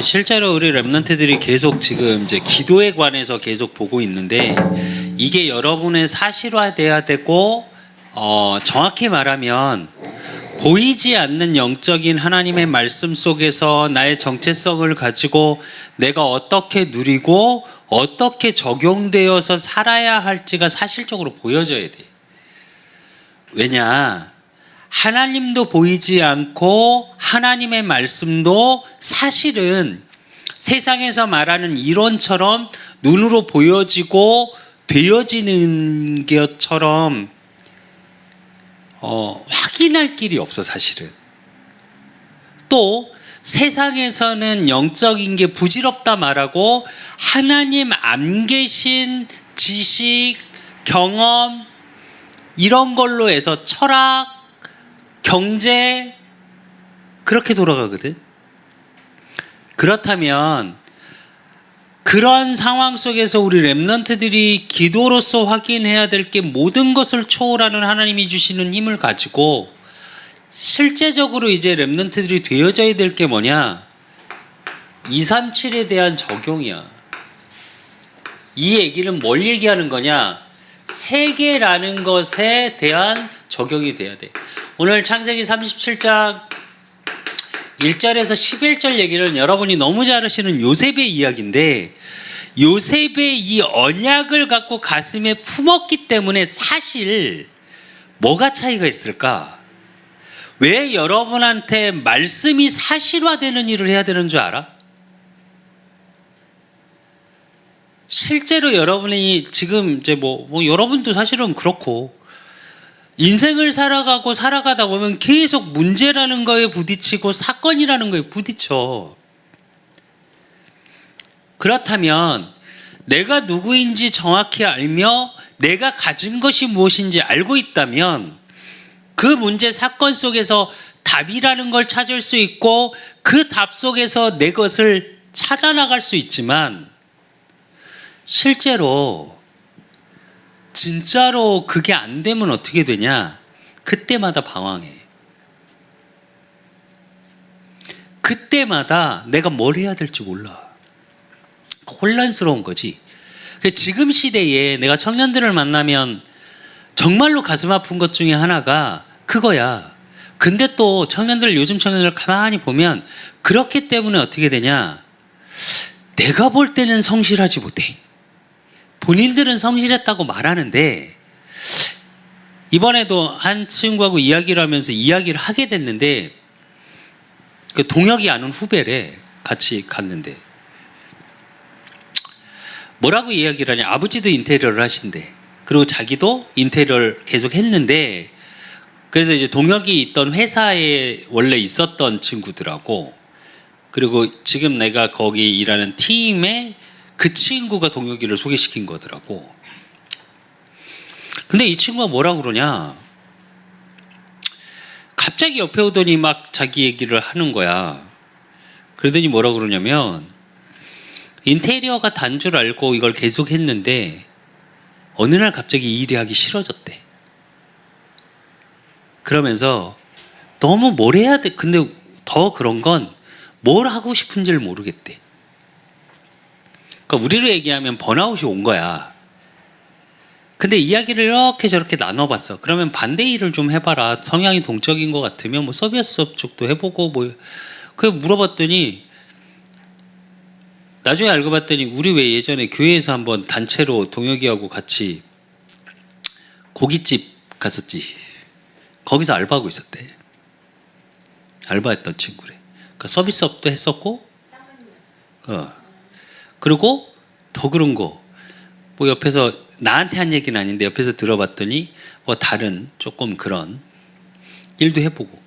실제로 우리 랩런트들이 계속 지금 이제 기도에 관해서 계속 보고 있는데 이게 여러분의 사실화돼야 되고 정확히 말하면 보이지 않는 영적인 하나님의 말씀 속에서 나의 정체성을 가지고 내가 어떻게 누리고 어떻게 적용되어서 살아야 할지가 사실적으로 보여져야 돼. 왜냐? 하나님도 보이지 않고 하나님의 말씀도 사실은 세상에서 말하는 이론처럼 눈으로 보여지고 되어지는 것처럼 확인할 길이 없어 사실은. 또 세상에서는 영적인 게 부질없다 말하고 하나님 안 계신 지식, 경험 이런 걸로 해서 철학, 경제 그렇게 돌아가거든. 그렇다면 그런 상황 속에서 우리 랩런트들이 기도로서 확인해야 될 게 모든 것을 초월하는 하나님이 주시는 힘을 가지고 실제적으로 이제 랩런트들이 되어져야 될 게 뭐냐? 237에 대한 적용이야. 이 얘기는 뭘 얘기하는 거냐? 세계라는 것에 대한 적용이 돼야 돼. 오늘 창세기 37장 1절에서 11절 얘기는 여러분이 너무 잘 아시는 요셉의 이야기인데 요셉의 이 언약을 갖고 가슴에 품었기 때문에 사실 뭐가 차이가 있을까? 왜 여러분한테 말씀이 사실화되는 일을 해야 되는 줄 알아? 실제로 여러분이 지금 이제 뭐 여러분도 사실은 그렇고 인생을 살아가다 보면 계속 문제라는 거에 부딪히고 사건이라는 거에 부딪혀. 그렇다면 내가 누구인지 정확히 알며 내가 가진 것이 무엇인지 알고 있다면 그 문제 사건 속에서 답이라는 걸 찾을 수 있고 그 답 속에서 내 것을 찾아나갈 수 있지만 실제로 진짜로 그게 안 되면 어떻게 되냐? 그때마다 방황해. 그때마다 내가 뭘 해야 될지 몰라. 혼란스러운 거지. 지금 시대에 내가 청년들을 만나면 정말로 가슴 아픈 것 중에 하나가 그거야. 근데 또 요즘 청년들 가만히 보면 그렇기 때문에 어떻게 되냐? 내가 볼 때는 성실하지 못해. 본인들은 성실했다고 말하는데 이번에도 한 친구하고 이야기를 하면서 이야기를 하게 됐는데 그 동혁이 아는 후배래. 같이 갔는데 뭐라고 이야기를 하냐? 아버지도 인테리어를 하신대. 그리고 자기도 인테리어를 계속 했는데 그래서 이제 동혁이 있던 회사에 원래 있었던 친구들하고 그리고 지금 내가 거기 일하는 팀에 그 친구가 동혁이를 소개시킨 거더라고. 근데 이 친구가 뭐라고 그러냐? 갑자기 옆에 오더니 막 자기 얘기를 하는 거야. 그러더니 뭐라고 그러냐면 인테리어가 단 줄 알고 이걸 계속 했는데 어느 날 갑자기 이 일이 하기 싫어졌대. 그러면서 너무 뭘 해야 돼. 근데 더 그런 건 뭘 하고 싶은지를 모르겠대. 그러니까 우리로 얘기하면 번아웃이 온 거야. 근데 이야기를 이렇게 저렇게 나눠봤어. 그러면 반대 일을 좀 해봐라. 성향이 동적인 것 같으면 뭐 서비스 쪽도 해보고 뭐 그래 물어봤더니 나중에 알고 봤더니 우리 왜 예전에 교회에서 한번 단체로 동혁이하고 같이 고깃집 갔었지. 거기서 알바하고 있었대. 알바했던 친구래. 그러니까 서비스업도 했었고 그리고 더 그런 거 뭐 옆에서 나한테 한 얘기는 아닌데 옆에서 들어봤더니 뭐 다른 조금 그런 일도 해보고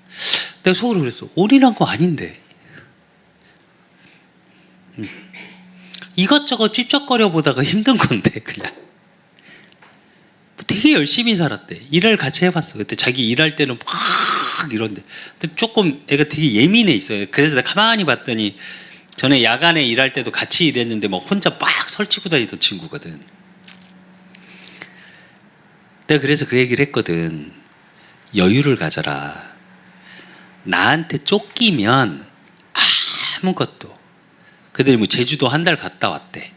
내가 속으로 그랬어. 올인한 거 아닌데 이것저것 찝쩍거려 보다가 힘든 건데 그냥 되게 열심히 살았대. 일을 같이 해봤어. 그때 자기 일할 때는 막 이런데 근데 조금 애가 되게 예민해 있어요. 그래서 내가 가만히 봤더니 전에 야간에 일할 때도 같이 일했는데 막 혼자 막 설치고 다니던 친구거든. 내가 그래서 그 얘기를 했거든. 여유를 가져라. 나한테 쫓기면 아무것도 그들이 뭐 제주도 한 달 갔다 왔대.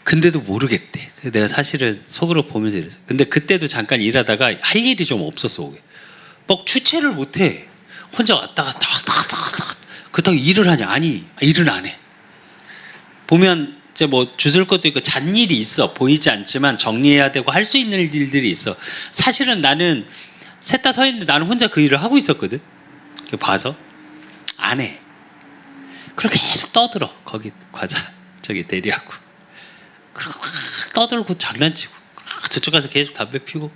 근데도 모르겠대. 내가 사실은 속으로 보면서 이랬어. 근데 그때도 잠깐 일하다가 할 일이 좀 없었어. 막 주체를 못해. 혼자 왔다 갔다. 그렇다고 일을 하냐? 아니, 일을 안 해. 보면 이제 뭐 주술 것도 있고 잔일이 있어. 보이지 않지만 정리해야 되고 할 수 있는 일들이 있어. 사실은 나는 셋 다 서 있는데 나는 혼자 그 일을 하고 있었거든. 봐서 안 해. 그렇게 계속 떠들어. 거기 과자 저기 대리하고. 그리고 막 떠들고 장난치고 저쪽 가서 계속 담배 피고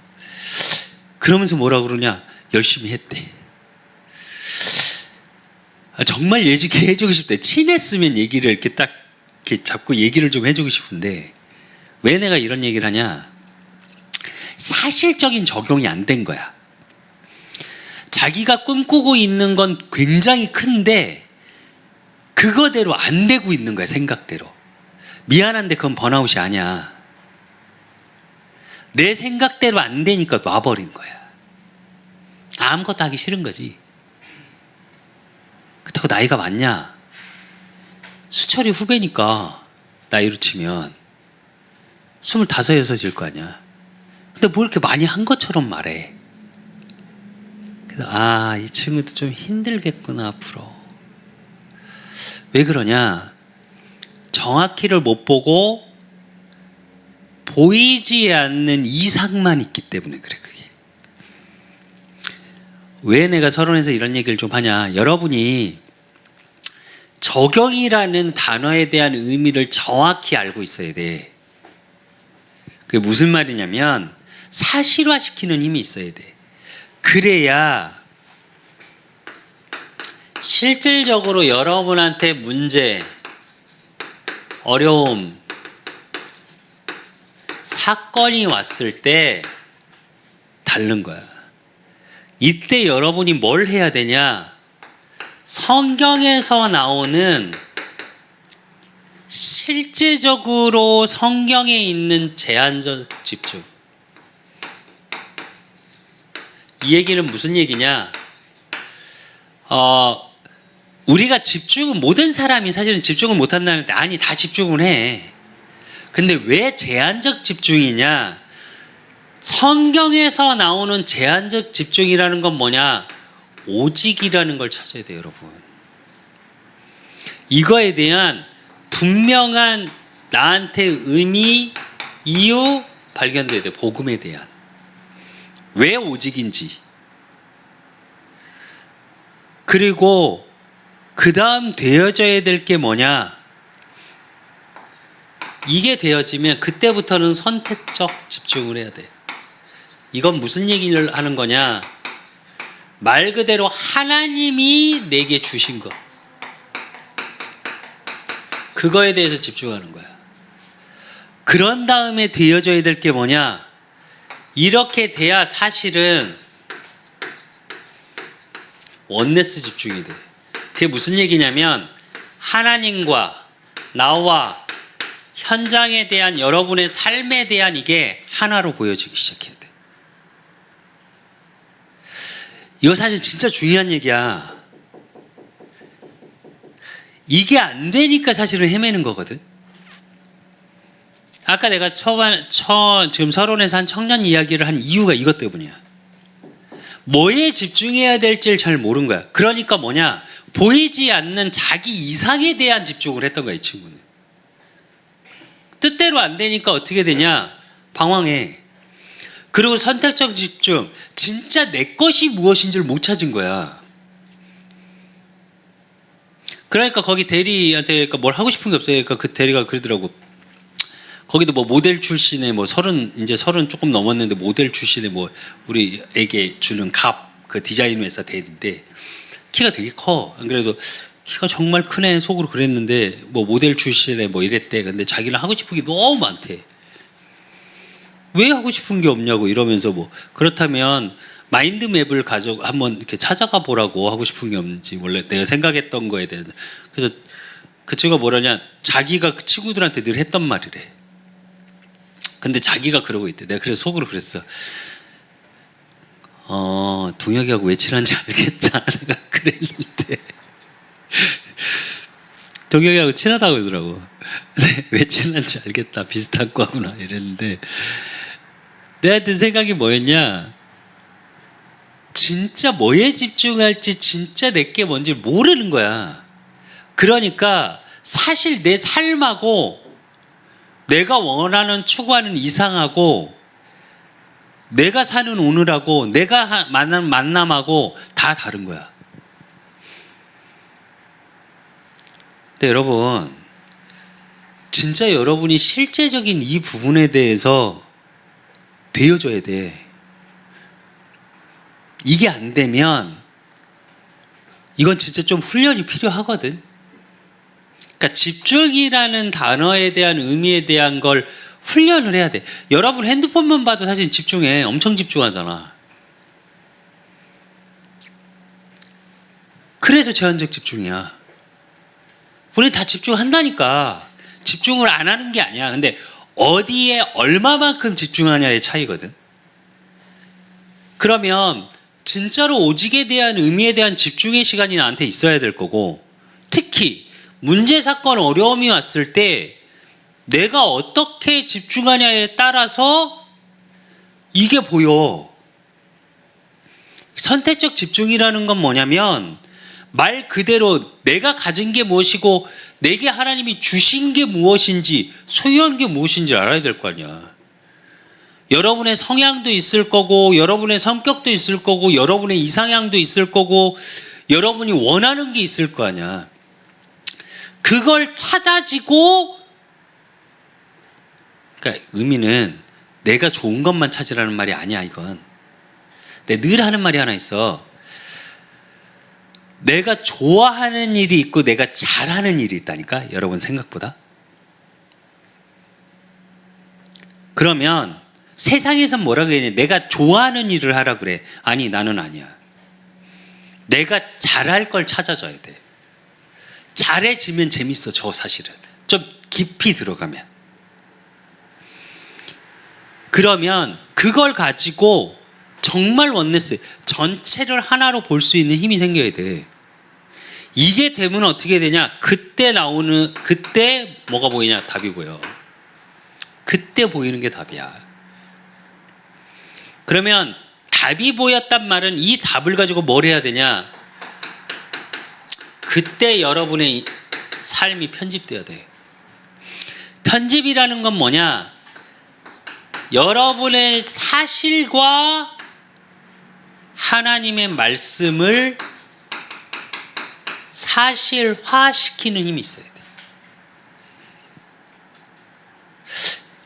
그러면서 뭐라 그러냐? 열심히 했대. 정말 예지게 해주고 싶대. 친했으면 얘기를 이렇게 딱 이렇게 자꾸 얘기를 좀 해주고 싶은데 왜 내가 이런 얘기를 하냐? 사실적인 적용이 안 된 거야. 자기가 꿈꾸고 있는 건 굉장히 큰데 그거대로 안 되고 있는 거야. 생각대로. 미안한데 그건 번아웃이 아니야. 내 생각대로 안 되니까 놔버린 거야. 아무것도 하기 싫은 거지. 그렇다고 나이가 많냐? 수철이 후배니까 나이로 치면 25, 6일 거 아니야. 근데 뭐 이렇게 많이 한 것처럼 말해. 그래서 이 친구도 좀 힘들겠구나 앞으로. 왜 그러냐? 정확히를 못 보고 보이지 않는 이상만 있기 때문에 그래. 그게 왜 내가 서론에서 이런 얘기를 좀 하냐? 여러분이 적용이라는 단어에 대한 의미를 정확히 알고 있어야 돼. 그게 무슨 말이냐면 사실화시키는 힘이 있어야 돼. 그래야 실질적으로 여러분한테 문제, 어려움, 사건이 왔을 때 다른 거야. 이때 여러분이 뭘 해야 되냐? 성경에서 나오는 실제적으로 성경에 있는 제한적 집중. 이 얘기는 무슨 얘기냐? 우리가 집중은 모든 사람이 사실은 집중을 못한다는데 아니 다 집중을 해. 근데 왜 제한적 집중이냐? 성경에서 나오는 제한적 집중이라는 건 뭐냐? 오직이라는 걸 찾아야 돼요, 여러분. 이거에 대한 분명한 나한테 의미, 이유 발견돼야 돼. 복음에 대한. 왜 오직인지. 그리고 그 다음 되어져야 될 게 뭐냐? 이게 되어지면 그때부터는 선택적 집중을 해야 돼. 이건 무슨 얘기를 하는 거냐? 말 그대로 하나님이 내게 주신 것. 그거에 대해서 집중하는 거야. 그런 다음에 되어져야 될 게 뭐냐? 이렇게 돼야 사실은 원네스 집중이 돼. 그게 무슨 얘기냐면 하나님과 나와 현장에 대한 여러분의 삶에 대한 이게 하나로 보여지기 시작해야 돼. 이거 사실 진짜 중요한 얘기야. 이게 안 되니까 사실은 헤매는 거거든. 아까 내가 지금 서론에서 한 청년 이야기를 한 이유가 이것 때문이야. 뭐에 집중해야 될지를 잘 모르는 거야. 그러니까 뭐냐? 보이지 않는 자기 이상에 대한 집중을 했던 거야, 이 친구는. 뜻대로 안 되니까 어떻게 되냐? 방황해. 그리고 선택적 집중. 진짜 내 것이 무엇인지를 못 찾은 거야. 그러니까 거기 대리한테 뭘 하고 싶은 게 없어요. 그러니까 그 대리가 그러더라고. 거기도 뭐 모델 출신의 뭐 이제 30 조금 넘었는데 모델 출신의 뭐 우리에게 주는 그 디자인 회사 대리인데 키가 되게 커. 안 그래도 키가 정말 크네 속으로 그랬는데 뭐 모델 출신의 뭐 이랬대. 근데 자기는 하고 싶은 게 너무 많대. 왜 하고 싶은 게 없냐고 이러면서 뭐 그렇다면 마인드맵을 한번 이렇게 찾아가 보라고 하고 싶은 게 없는지 원래 내가 생각했던 거에 대해서. 그래서 그 친구가 뭐라냐? 자기가 그 친구들한테 늘 했던 말이래. 근데 자기가 그러고 있대. 내가 그래서 속으로 그랬어. 동혁이하고 왜 친한지 알겠다. 내가 그랬는데 동혁이하고 친하다고 그러더라고. 근데 왜 친한지 알겠다. 비슷한 과구나 이랬는데 내가 든 생각이 뭐였냐. 진짜 뭐에 집중할지 진짜 내게 뭔지 모르는 거야. 그러니까 사실 내 삶하고 내가 원하는 추구하는 이상하고 내가 사는 오늘하고 내가 만난 만남하고 다 다른 거야. 근데 여러분 진짜 여러분이 실제적인 이 부분에 대해서 되어줘야 돼. 이게 안 되면 이건 진짜 좀 훈련이 필요하거든. 그러니까 집중이라는 단어에 대한 의미에 대한 걸 훈련을 해야 돼. 여러분 핸드폰만 봐도 사실 집중해. 엄청 집중하잖아. 그래서 제한적 집중이야. 우리 다 집중한다니까. 집중을 안 하는 게 아니야. 근데 어디에 얼마만큼 집중하냐의 차이거든. 그러면 진짜로 오직에 대한 의미에 대한 집중의 시간이 나한테 있어야 될 거고, 특히 문제, 사건, 어려움이 왔을 때 내가 어떻게 집중하냐에 따라서 이게 보여. 선택적 집중이라는 건 뭐냐면 말 그대로 내가 가진 게 무엇이고 내게 하나님이 주신 게 무엇인지, 소유한 게 무엇인지 알아야 될 거 아니야. 여러분의 성향도 있을 거고, 여러분의 성격도 있을 거고, 여러분의 이상향도 있을 거고, 여러분이 원하는 게 있을 거 아니야. 그걸 찾아지고, 그러니까 의미는 내가 좋은 것만 찾으라는 말이 아니야, 이건. 근데 늘 하는 말이 하나 있어. 내가 좋아하는 일이 있고 내가 잘하는 일이 있다니까, 여러분 생각보다. 그러면 세상에선 뭐라 그러냐. 내가 좋아하는 일을 하라 그래. 아니, 나는 아니야. 내가 잘할 걸 찾아줘야 돼. 잘해지면 재밌어, 저 사실은. 좀 깊이 들어가면. 그러면 그걸 가지고 정말 원네스, 전체를 하나로 볼 수 있는 힘이 생겨야 돼. 이게 되면 어떻게 되냐? 그때 뭐가 보이냐? 답이 보여. 그때 보이는 게 답이야. 그러면 답이 보였단 말은 이 답을 가지고 뭘 해야 되냐? 그때 여러분의 삶이 편집돼야 돼. 편집이라는 건 뭐냐? 여러분의 사실과 하나님의 말씀을 사실화시키는 힘이 있어야 돼.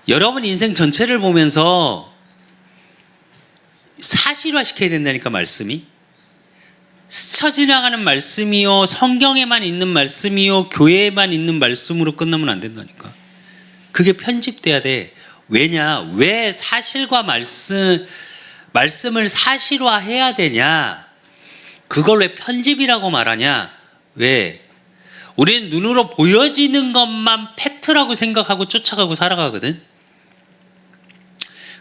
여러분 인생 전체를 보면서 사실화시켜야 된다니까, 말씀이. 스쳐 지나가는 말씀이요, 성경에만 있는 말씀이요, 교회에만 있는 말씀으로 끝나면 안 된다니까. 그게 편집돼야 돼. 왜냐? 왜 사실과 말씀을 사실화해야 되냐? 그걸 왜 편집이라고 말하냐? 왜? 우리는 눈으로 보여지는 것만 팩트라고 생각하고 쫓아가고 살아가거든.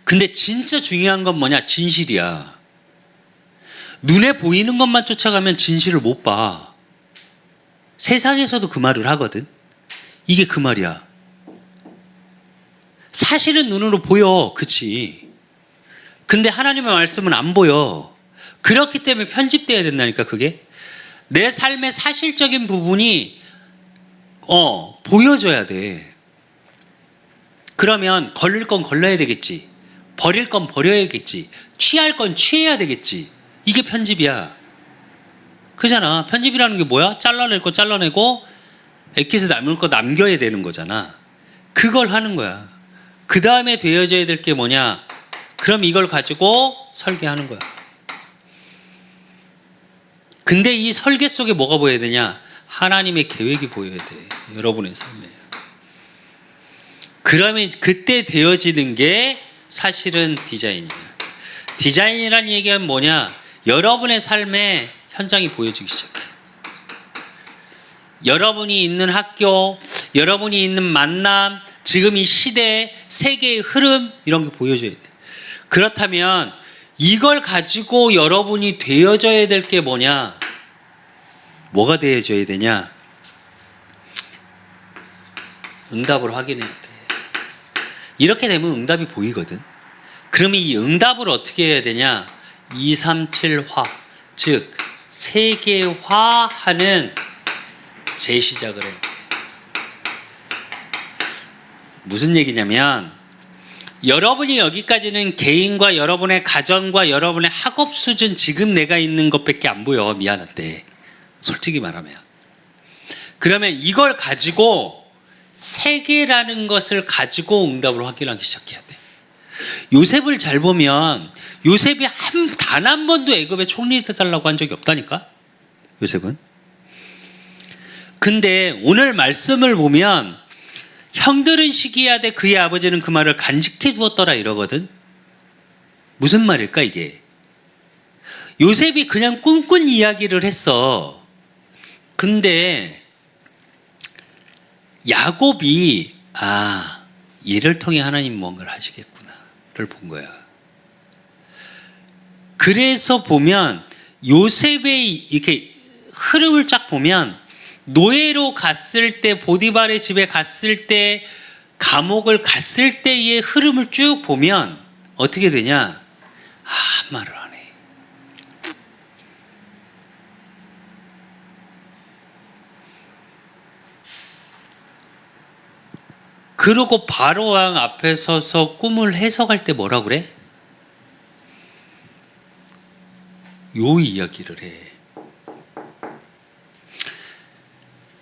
근데 진짜 중요한 건 뭐냐? 진실이야. 눈에 보이는 것만 쫓아가면 진실을 못 봐. 세상에서도 그 말을 하거든. 이게 그 말이야. 사실은 눈으로 보여. 그치? 근데 하나님의 말씀은 안 보여. 그렇기 때문에 편집돼야 된다니까, 그게. 내 삶의 사실적인 부분이 보여줘야 돼. 그러면 걸릴 건 걸러야 되겠지. 버릴 건 버려야겠지. 취할 건 취해야 되겠지. 이게 편집이야. 그잖아. 편집이라는 게 뭐야? 잘라낼 거 잘라내고 액기스 남을 거 남겨야 되는 거잖아. 그걸 하는 거야. 그 다음에 되어져야 될 게 뭐냐? 그럼 이걸 가지고 설계하는 거야. 근데 이 설계 속에 뭐가 보여야 되냐? 하나님의 계획이 보여야 돼. 여러분의 삶에. 그러면 그때 되어지는 게 사실은 디자인이야. 디자인이라는 얘기는 뭐냐? 여러분의 삶의 현장이 보여지기 시작해. 여러분이 있는 학교, 여러분이 있는 만남, 지금 이 시대, 세계의 흐름, 이런 게 보여줘야 돼. 그렇다면 이걸 가지고 여러분이 되어져야 될 게 뭐냐? 뭐가 되어져야 되냐? 응답을 확인해야 돼. 이렇게 되면 응답이 보이거든. 그러면 이 응답을 어떻게 해야 되냐? 237화, 즉 세계화하는 재시작을 해요. 무슨 얘기냐면 여러분이 여기까지는 개인과 여러분의 가정과 여러분의 학업 수준 지금 내가 있는 것밖에 안 보여. 미안한데 솔직히 말하면. 그러면 이걸 가지고 세계라는 것을 가지고 응답을 확인하기 시작해야 돼. 요셉을 잘 보면 요셉이 단 한 번도 애굽의 총리 되달라고 한 적이 없다니까. 요셉은. 근데 오늘 말씀을 보면 형들은 시기하되 그의 아버지는 그 말을 간직해 두었더라 이러거든. 무슨 말일까 이게? 요셉이 그냥 꿈꾼 이야기를 했어. 근데 야곱이 얘를 통해 하나님 뭔가를 하시겠구나를 본 거야. 그래서 보면 요셉의 이렇게 흐름을 쫙 보면 노예로 갔을 때 보디발의 집에 갔을 때 감옥을 갔을 때의 흐름을 쭉 보면 어떻게 되냐? 아무 말을 안 해. 그러고 바로왕 앞에 서서 꿈을 해석할 때 뭐라 그래? 요 이야기를 해.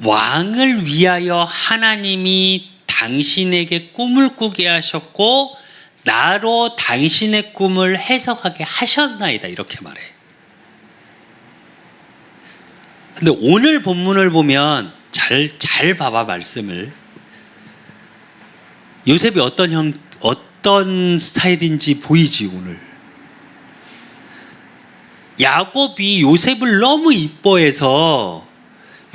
왕을 위하여 하나님이 당신에게 꿈을 꾸게 하셨고 나로 당신의 꿈을 해석하게 하셨나이다 이렇게 말해. 근데 오늘 본문을 보면 잘 봐봐 말씀을. 요셉이 어떤 스타일인지 보이지 오늘. 야곱이 요셉을 너무 이뻐해서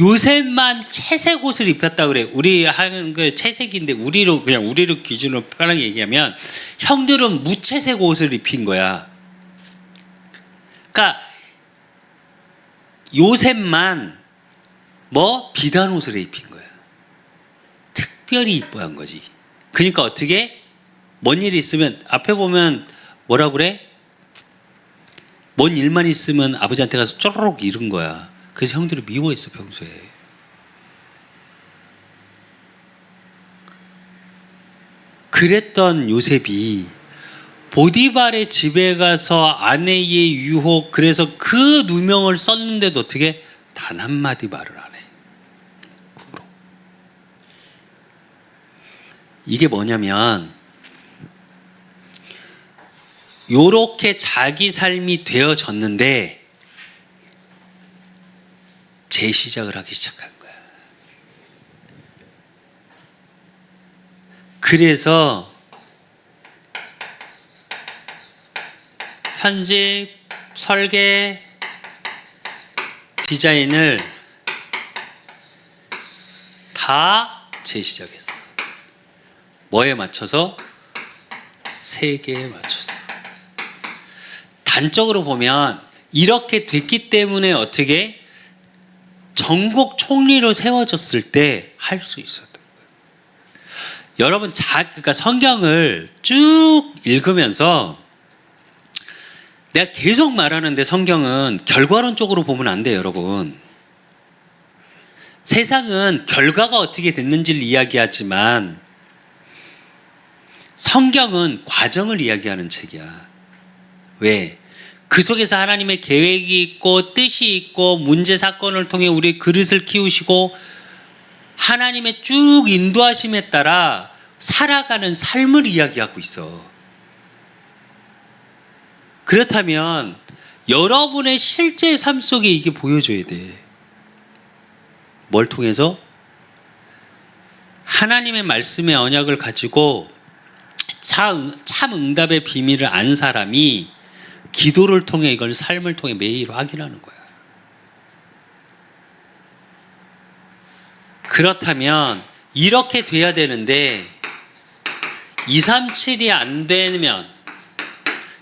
요셉만 채색 옷을 입혔다 그래. 우리 하는 그 채색인데 우리로 기준으로 편하게 얘기하면 형들은 무채색 옷을 입힌 거야. 그러니까 요셉만 비단 옷을 입힌 거야. 특별히 이뻐한 거지. 그러니까 어떻게 뭔 일이 있으면 앞에 보면 뭐라 그래? 뭔 일만 있으면 아버지한테 가서 쪼르륵 이른 거야. 그래서 형들이 미워했어 평소에. 그랬던 요셉이 보디발의 집에 가서 아내의 유혹 그래서 그 누명을 썼는데도 어떻게 단 한마디 말을 안 해. 이게 뭐냐면 요렇게 자기 삶이 되어졌는데 재시작을 하기 시작한 거야. 그래서 편집, 설계, 디자인을 다 재시작했어. 뭐에 맞춰서? 세계에 맞춰서. 단적으로 보면 이렇게 됐기 때문에 어떻게 전국 총리로 세워졌을 때 할 수 있었던 거예요. 여러분, 그러니까 성경을 쭉 읽으면서 내가 계속 말하는데 성경은 결과론적으로 보면 안 돼요, 여러분. 세상은 결과가 어떻게 됐는지를 이야기하지만 성경은 과정을 이야기하는 책이야. 왜? 그 속에서 하나님의 계획이 있고 뜻이 있고 문제 사건을 통해 우리 그릇을 키우시고 하나님의 쭉 인도하심에 따라 살아가는 삶을 이야기하고 있어. 그렇다면 여러분의 실제 삶 속에 이게 보여줘야 돼. 뭘 통해서? 하나님의 말씀의 언약을 가지고 참 응답의 비밀을 안 사람이 기도를 통해 이걸 삶을 통해 매일 확인하는 거야. 그렇다면 이렇게 돼야 되는데 237이 안 되면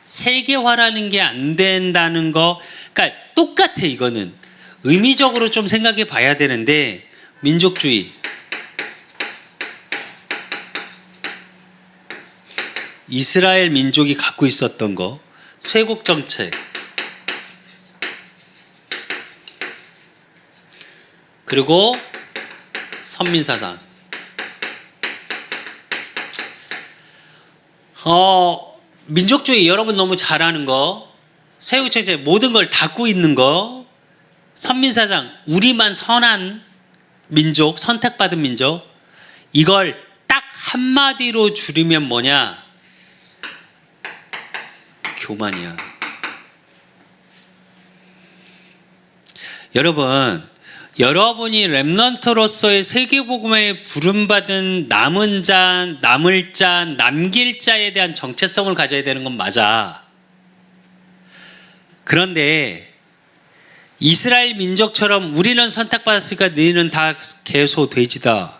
세계화라는 게 안 된다는 거, 그러니까 똑같아. 이거는 의미적으로 좀 생각해 봐야 되는데 민족주의, 이스라엘 민족이 갖고 있었던 거, 쇄국 정책, 그리고 선민사상. 민족주의 여러분 너무 잘하는 거, 쇄국 정책 모든 걸 닫고 있는 거, 선민사상 우리만 선한 민족, 선택받은 민족, 이걸 딱 한마디로 줄이면 뭐냐? 교만이야. 여러분이 렘넌트로서의 세계복음에 부름받은 남을 자, 남길 자에 대한 정체성을 가져야 되는 건 맞아. 그런데 이스라엘 민족처럼 우리는 선택받았으니까 너희는 다 개소 돼지다.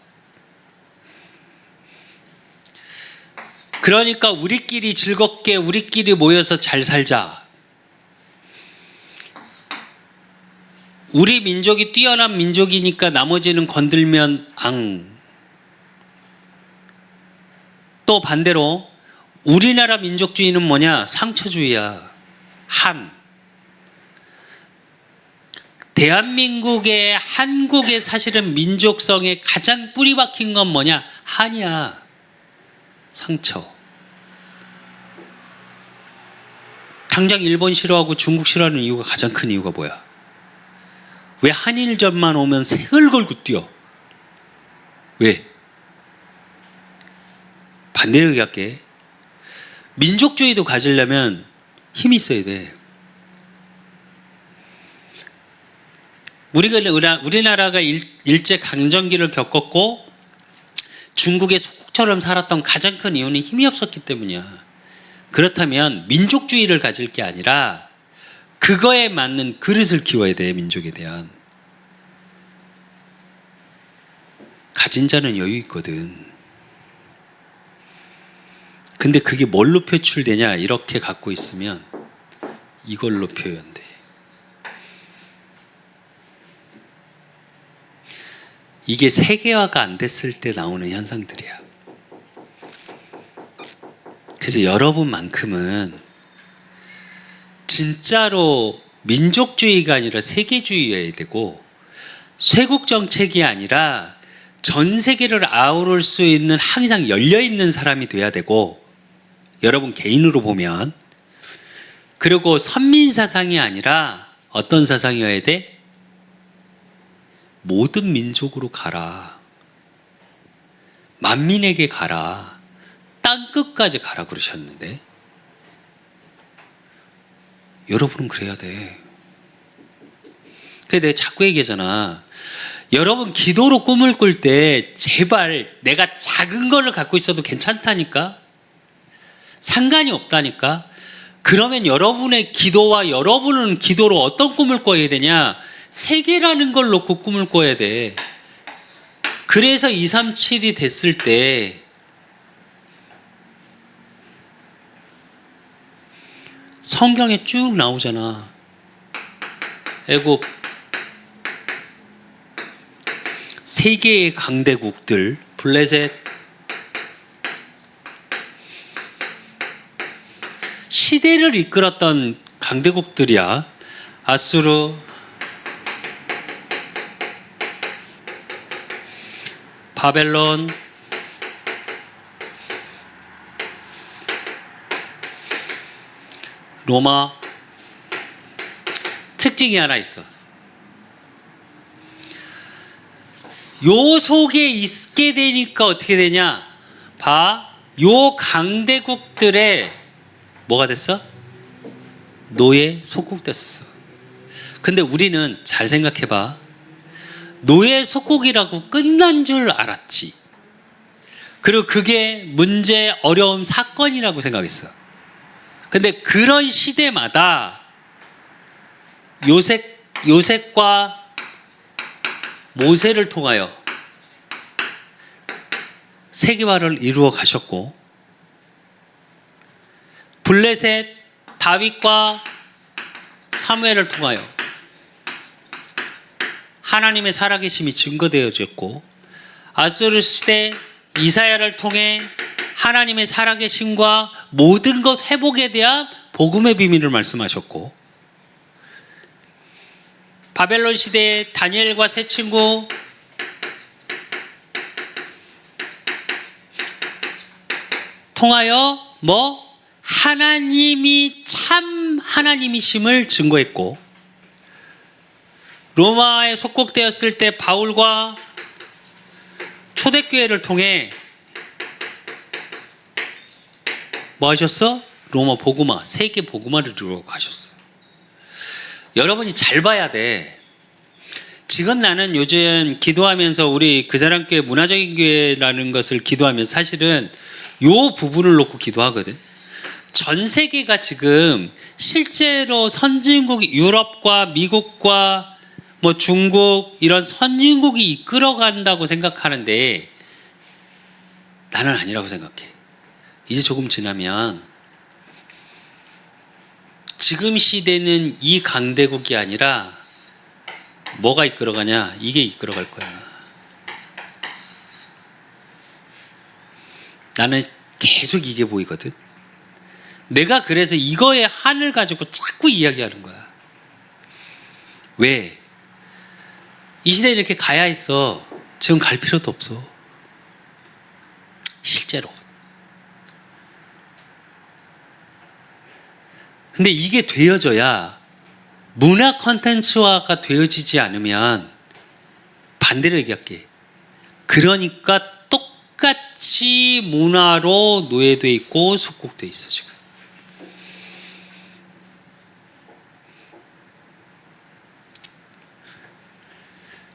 그러니까 우리끼리 즐겁게 우리끼리 모여서 잘 살자. 우리 민족이 뛰어난 민족이니까 나머지는 건들면 앙. 또 반대로 우리나라 민족주의는 뭐냐? 상처주의야. 한. 대한민국의 한국의 사실은 민족성에 가장 뿌리 박힌 건 뭐냐? 한이야. 상처. 당장 일본 싫어하고 중국 싫어하는 이유가 가장 큰 이유가 뭐야? 왜 한일전만 오면 색을 걸고 뛰어? 왜? 반대로 얘기할게. 민족주의도 가지려면 힘이 있어야 돼. 우리나라가 일제강점기를 겪었고 중국의 소국처럼 살았던 가장 큰 이유는 힘이 없었기 때문이야. 그렇다면 민족주의를 가질 게 아니라 그거에 맞는 그릇을 키워야 돼. 민족에 대한. 가진 자는 여유 있거든. 근데 그게 뭘로 표출되냐? 이렇게 갖고 있으면 이걸로 표현돼. 이게 세계화가 안 됐을 때 나오는 현상들이야. 그래서 여러분만큼은 진짜로 민족주의가 아니라 세계주의여야 되고, 쇄국 정책이 아니라 전 세계를 아우를 수 있는 항상 열려있는 사람이 돼야 되고, 여러분 개인으로 보면, 그리고 선민사상이 아니라 어떤 사상이어야 돼? 모든 민족으로 가라. 만민에게 가라. 땅끝까지 가라 그러셨는데 여러분은 그래야 돼. 그래서 내가 자꾸 얘기하잖아. 여러분 기도로 꿈을 꿀 때 제발 내가 작은 거를 갖고 있어도 괜찮다니까? 상관이 없다니까? 그러면 여러분의 기도와 여러분은 기도로 어떤 꿈을 꿔야 되냐? 세계라는 걸 놓고 꿈을 꿔야 돼. 그래서 237이 됐을 때 성경에 쭉 나오잖아. 애국 세계의 강대국들, 블레셋, 시대를 이끌었던 강대국들이야. 아수르, 바벨론, 로마. 특징이 하나 있어. 요 속에 있게 되니까 어떻게 되냐? 봐. 요 강대국들의 뭐가 됐어? 노예 속국 됐었어. 근데 우리는 잘 생각해봐. 노예 속국이라고 끝난 줄 알았지. 그리고 그게 문제, 어려움, 사건이라고 생각했어. 근데 그런 시대마다 요셉과 모세를 통하여 세계화를 이루어 가셨고, 블레셋 다윗과 사무엘을 통하여 하나님의 살아계심이 증거되어졌고, 아수르 시대 이사야를 통해 하나님의 살아계심과 모든 것 회복에 대한 복음의 비밀을 말씀하셨고, 바벨론 시대의 다니엘과 세 친구, 통하여 하나님이 참 하나님이심을 증거했고, 로마에 속국되었을 때 바울과 초대교회를 통해 뭐 하셨어? 로마 복음화, 세계 복음화를 이루어 가셨어. 여러분이 잘 봐야 돼. 지금 나는 요즘 기도하면서 우리 그사람교회 문화적인 교회라는 것을 기도하면서 사실은 요 부분을 놓고 기도하거든. 전 세계가 지금 실제로 선진국, 유럽과 미국과 중국 이런 선진국이 이끌어간다고 생각하는데 나는 아니라고 생각해. 이제 조금 지나면 지금 시대는 이 강대국이 아니라 뭐가 이끌어가냐? 이게 이끌어갈 거야. 나는 계속 이게 보이거든. 내가 그래서 이거의 한을 가지고 자꾸 이야기하는 거야. 왜? 이 시대에 이렇게 가야 했어. 지금 갈 필요도 없어. 실제로. 근데 이게 되어져야, 문화 콘텐츠화가 되어지지 않으면 반대로 얘기할게. 그러니까 똑같이 문화로 노예돼 있고 속국돼 있어 지금.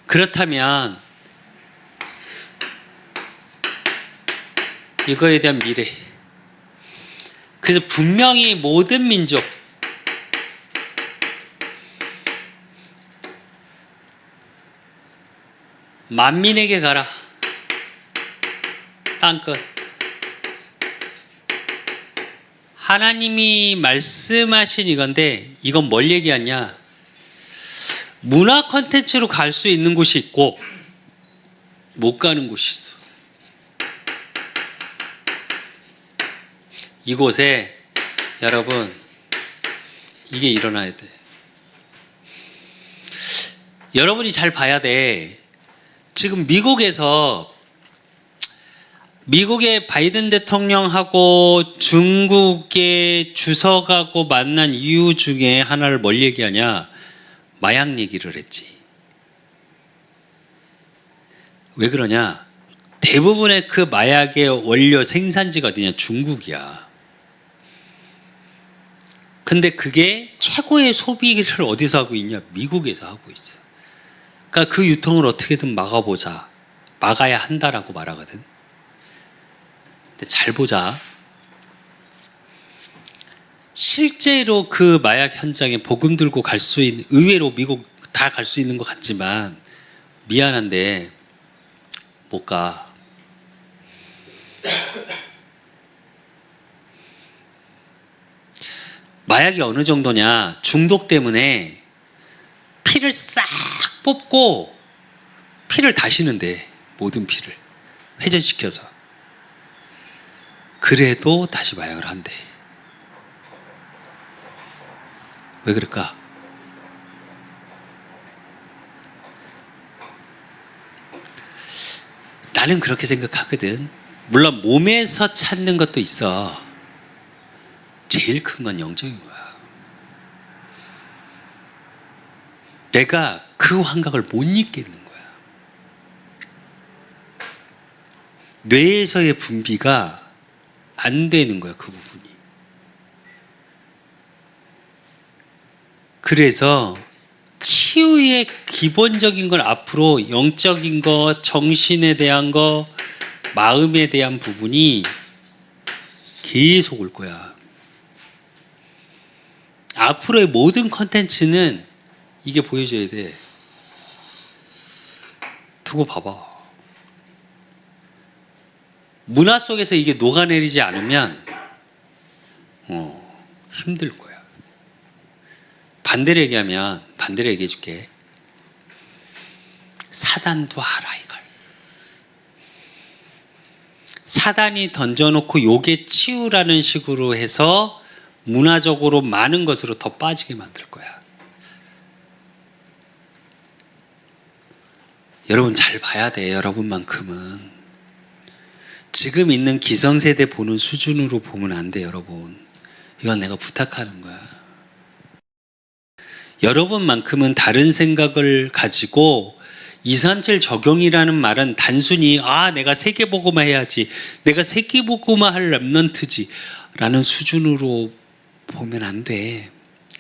그렇다면 이거에 대한 미래. 그래서 분명히 모든 민족, 만민에게 가라. 땅끝. 하나님이 말씀하신 이건데, 이건 뭘 얘기하냐? 문화 콘텐츠로 갈 수 있는 곳이 있고 못 가는 곳이 있어. 이곳에 여러분 이게 일어나야 돼. 여러분이 잘 봐야 돼. 지금 미국의 바이든 대통령하고 중국의 주석하고 만난 이유 중에 하나를 뭘 얘기하냐? 마약 얘기를 했지. 왜 그러냐? 대부분의 그 마약의 원료 생산지가 어디냐? 중국이야. 근데 그게 최고의 소비를 어디서 하고 있냐? 미국에서 하고 있어. 그러니까 그 유통을 어떻게든 막아보자. 막아야 한다라고 말하거든. 근데 잘 보자. 실제로 그 마약 현장에 복음 들고 갈 수 있는, 의외로 미국 다 갈 수 있는 것 같지만 미안한데 못 가. 마약이 어느 정도냐? 중독 때문에 피를 싹 뽑고 피를 다시는데, 모든 피를 회전시켜서. 그래도 다시 마약을 한대. 왜 그럴까? 나는 그렇게 생각하거든. 물론 몸에서 찾는 것도 있어. 제일 큰 건 영적인 거야. 내가 그 환각을 못 잊겠는 거야. 뇌에서의 분비가 안 되는 거야, 그 부분이. 그래서 치유의 기본적인 건 앞으로 영적인 거, 정신에 대한 거, 마음에 대한 부분이 계속 올 거야. 앞으로의 모든 컨텐츠는 이게 보여줘야 돼. 두고 봐봐. 문화 속에서 이게 녹아내리지 않으면 힘들 거야. 반대로 얘기해 줄게. 사단도 알아, 이걸. 사단이 던져놓고 요게 치유라는 식으로 해서 문화적으로 많은 것으로 더 빠지게 만들 거야. 여러분 잘 봐야 돼. 여러분만큼은. 지금 있는 기성세대 보는 수준으로 보면 안 돼, 여러분. 이건 내가 부탁하는 거야. 여러분만큼은 다른 생각을 가지고 237 적용이라는 말은 단순히 내가 세계복음화 해야지, 내가 세계복음화 할 랩런트지 라는 수준으로 보면 안 돼.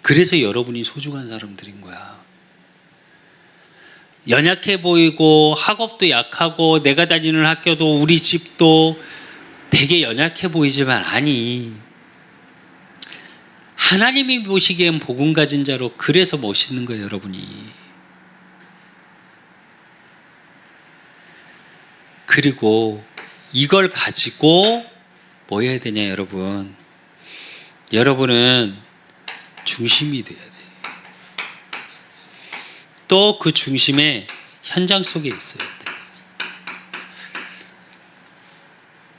그래서 여러분이 소중한 사람들인 거야. 연약해 보이고 학업도 약하고 내가 다니는 학교도 우리 집도 되게 연약해 보이지만 아니, 하나님이 보시기엔 복음 가진 자로 그래서 멋있는 거예요, 여러분이. 그리고 이걸 가지고 뭐 해야 되냐, 여러분. 여러분은 중심이 돼야 돼. 또 그 중심에 현장 속에 있어야 돼.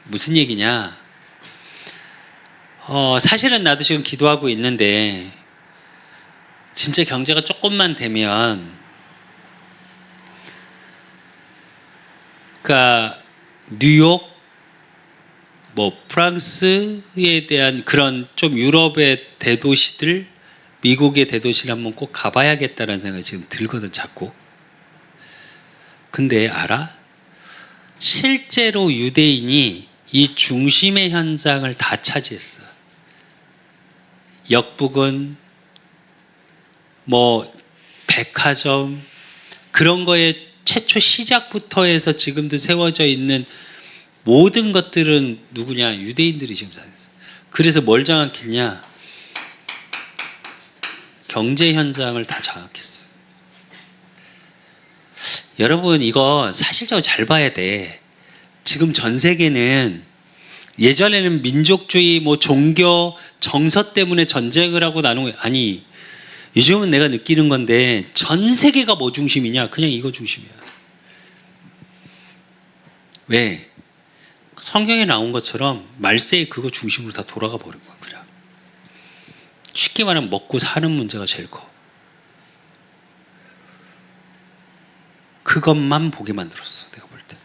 무슨 얘기냐? 사실은 나도 지금 기도하고 있는데 진짜 경제가 조금만 되면, 그러니까 뉴욕, 프랑스에 대한 그런 좀 유럽의 대도시들, 미국의 대도시를 한번 꼭 가봐야겠다는 생각이 지금 들거든, 자꾸. 근데 알아? 실제로 유대인이 이 중심의 현장을 다 차지했어. 역부근, 백화점, 그런 거에 최초 시작부터 해서 지금도 세워져 있는 모든 것들은 누구냐? 유대인들이 지금 사는. 그래서 뭘 장악했냐? 경제 현장을 다 장악했어. 여러분 이거 사실적으로 잘 봐야 돼. 지금 전 세계는, 예전에는 민족주의, 종교, 정서 때문에 전쟁을 하고 나누는, 아니 요즘은 내가 느끼는 건데 전 세계가 뭐 중심이냐? 그냥 이거 중심이야. 왜? 성경에 나온 것처럼 말세에 그거 중심으로 다 돌아가 버린 거야. 그냥 쉽게 말하면 먹고 사는 문제가 제일 커. 그것만 보게 만들었어, 내가 볼 때.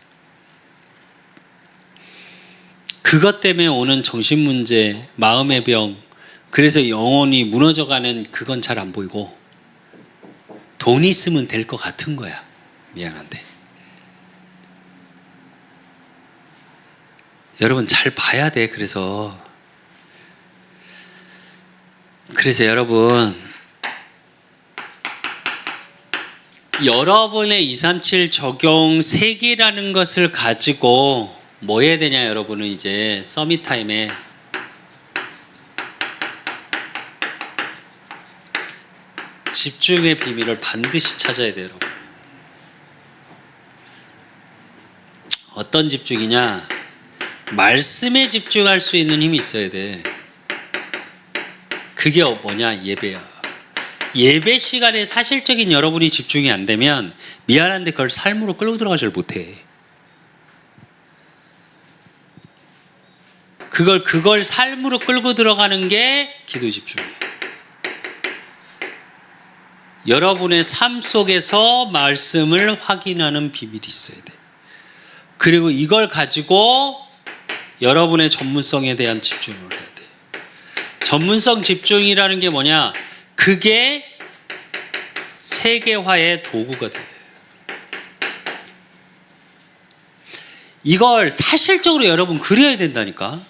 그것 때문에 오는 정신문제, 마음의 병, 그래서 영혼이 무너져가는, 그건 잘 안 보이고 돈 있으면 될 것 같은 거야. 미안한데 여러분 잘 봐야 돼. 그래서 여러분, 여러분의 237 적용 세계라는 것을 가지고 뭐 해야 되냐, 여러분은 이제 서밋 타임에 집중의 비밀을 반드시 찾아야 돼요, 여러분. 어떤 집중이냐? 말씀에 집중할 수 있는 힘이 있어야 돼. 그게 뭐냐? 예배야. 예배 시간에 사실적인 여러분이 집중이 안 되면 미안한데 그걸 삶으로 끌고 들어가질 못해. 그걸 삶으로 끌고 들어가는 게 기도 집중이야. 여러분의 삶 속에서 말씀을 확인하는 비밀이 있어야 돼. 그리고 이걸 가지고 여러분의 전문성에 대한 집중을 해야 돼. 전문성 집중이라는 게 뭐냐? 그게 세계화의 도구가 돼. 이걸 사실적으로 여러분 그려야 된다니까.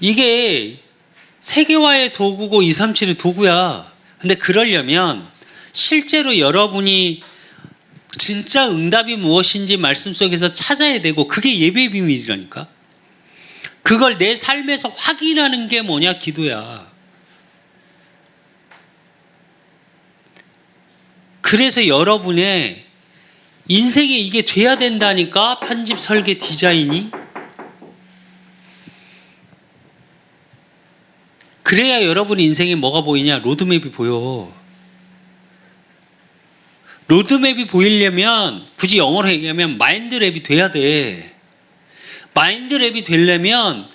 이게 세계화의 도구고 237의 도구야. 근데 그러려면 실제로 여러분이 진짜 응답이 무엇인지 말씀 속에서 찾아야 되고, 그게 예배의 비밀이라니까. 그걸 내 삶에서 확인하는 게 뭐냐? 기도야. 그래서 여러분의 인생에 이게 돼야 된다니까. 편집, 설계, 디자인이. 그래야 여러분 인생에 뭐가 보이냐? 로드맵이 보여. 로드맵이 보이려면 굳이 영어로 얘기하면 마인드랩이 돼야 돼. 마인드랩이 되려면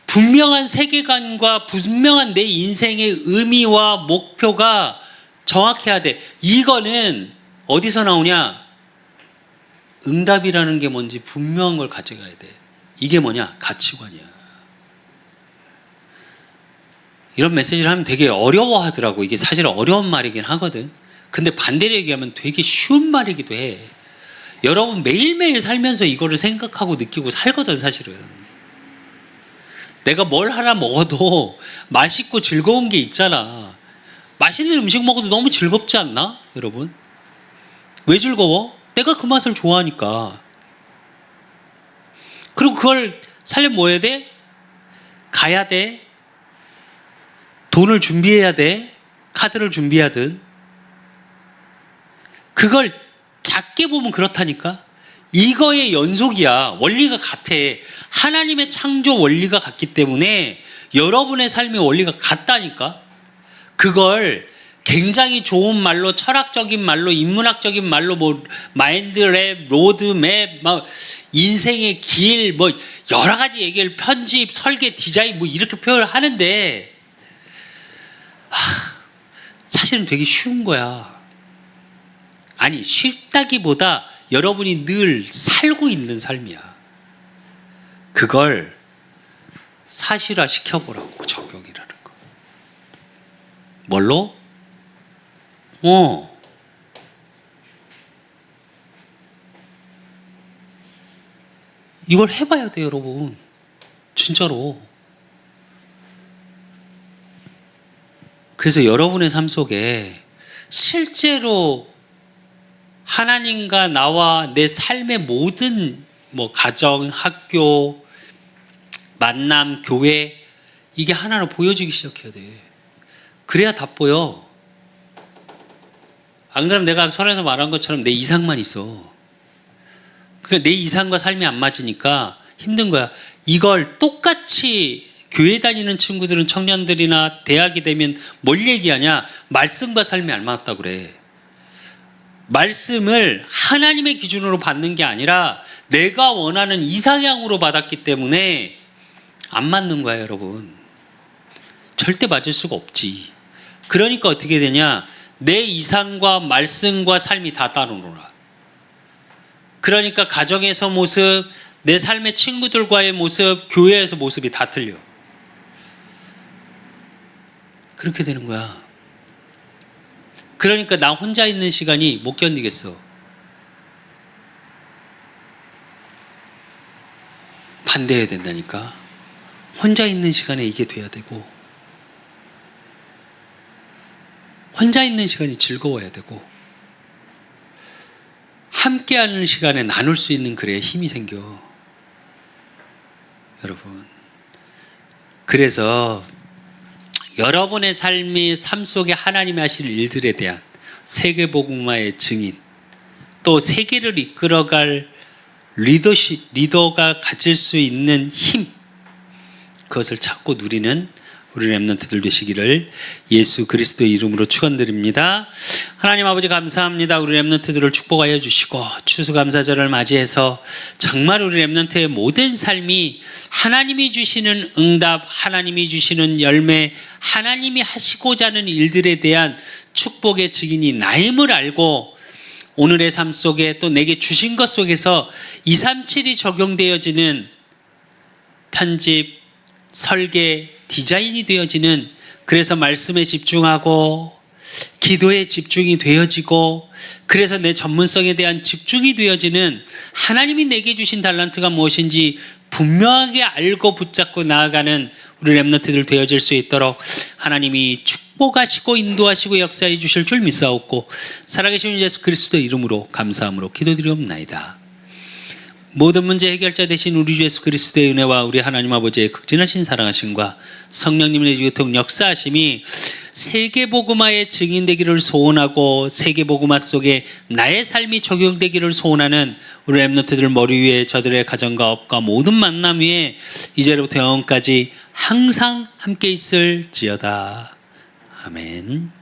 분명한 세계관과 분명한 내 인생의 의미와 목표가 정확해야 돼. 이거는 어디서 나오냐? 응답이라는 게 뭔지 분명한 걸 가져가야 돼. 이게 뭐냐? 가치관이야. 이런 메시지를 하면 되게 어려워하더라고. 이게 사실 어려운 말이긴 하거든. 근데 반대로 얘기하면 되게 쉬운 말이기도 해. 여러분 매일매일 살면서 이거를 생각하고 느끼고 살거든 사실은. 내가 뭘 하나 먹어도 맛있고 즐거운 게 있잖아. 맛있는 음식 먹어도 너무 즐겁지 않나? 여러분 왜 즐거워? 내가 그 맛을 좋아하니까. 그리고 그걸 살려면 뭐 해야 돼? 가야 돼. 돈을 준비해야 돼. 카드를 준비하든. 그걸 작게 보면 그렇다니까. 이거의 연속이야. 원리가 같아. 하나님의 창조 원리가 같기 때문에 여러분의 삶의 원리가 같다니까. 그걸 굉장히 좋은 말로, 철학적인 말로, 인문학적인 말로, 뭐 마인드랩, 로드맵, 막 인생의 길, 뭐 여러 가지 얘기를 편집, 설계, 디자인 뭐 이렇게 표현을 하는데 사실은 되게 쉬운 거야. 아니 쉽다기보다 여러분이 늘 살고 있는 삶이야. 그걸 사실화 시켜보라고. 적용이라는 거. 뭘로? 이걸 해봐야 돼요 여러분. 진짜로. 그래서 여러분의 삶 속에 실제로 하나님과 나와 내 삶의 모든 뭐 가정, 학교, 만남, 교회 이게 하나로 보여지기 시작해야 돼. 그래야 다 보여. 안 그러면 내가 설에서 말한 것처럼 내 이상만 있어. 그러니까 내 이상과 삶이 안 맞으니까 힘든 거야. 이걸 똑같이 교회 다니는 친구들은 청년들이나 대학이 되면 뭘 얘기하냐? 말씀과 삶이 안 맞다고 그래. 말씀을 하나님의 기준으로 받는 게 아니라 내가 원하는 이상향으로 받았기 때문에 안 맞는 거야 여러분. 절대 맞을 수가 없지. 그러니까 어떻게 되냐? 내 이상과 말씀과 삶이 다 따로 놀아. 그러니까 가정에서 모습, 내 삶의 친구들과의 모습, 교회에서 모습이 다 틀려. 그렇게 되는 거야. 그러니까 나 혼자 있는 시간이 못 견디겠어. 반대해야 된다니까. 혼자 있는 시간에 이게 돼야 되고, 혼자 있는 시간이 즐거워야 되고, 함께하는 시간에 나눌 수 있는 그래야 힘이 생겨. 여러분. 그래서 여러분의 삶 속에 하나님이 하실 일들에 대한 세계복음화의 증인, 또 세계를 이끌어갈 리더가 가질 수 있는 힘, 그것을 찾고 누리는 우리 렘넌트들 되시기를 예수 그리스도의 이름으로 축원드립니다. 하나님 아버지 감사합니다. 우리 렘넌트들을 축복하여 주시고 추수감사절을 맞이해서 정말 우리 렘넌트의 모든 삶이 하나님이 주시는 응답, 하나님이 주시는 열매, 하나님이 하시고자 하는 일들에 대한 축복의 증인이 나임을 알고 오늘의 삶 속에 또 내게 주신 것 속에서 237이 적용되어지는 편집, 설계, 디자인이 되어지는, 그래서 말씀에 집중하고 기도에 집중이 되어지고, 그래서 내 전문성에 대한 집중이 되어지는, 하나님이 내게 주신 달란트가 무엇인지 분명하게 알고 붙잡고 나아가는 우리 렘넌트들 되어질 수 있도록 하나님이 축복하시고 인도하시고 역사해 주실 줄 믿사옵고 살아계신 예수 그리스도의 이름으로 감사함으로 기도드리옵나이다. 모든 문제 해결자 되신 우리 주 예수 그리스도의 은혜와 우리 하나님 아버지의 극진하신 사랑하심과 성령님의 유통 역사하심이 세계복음화의 증인되기를 소원하고 세계복음화 속에 나의 삶이 적용되기를 소원하는 우리 렘넌트들 머리 위에 저들의 가정과 업과 모든 만남 위에 이제로부터 영원까지 항상 함께 있을지어다. 아멘.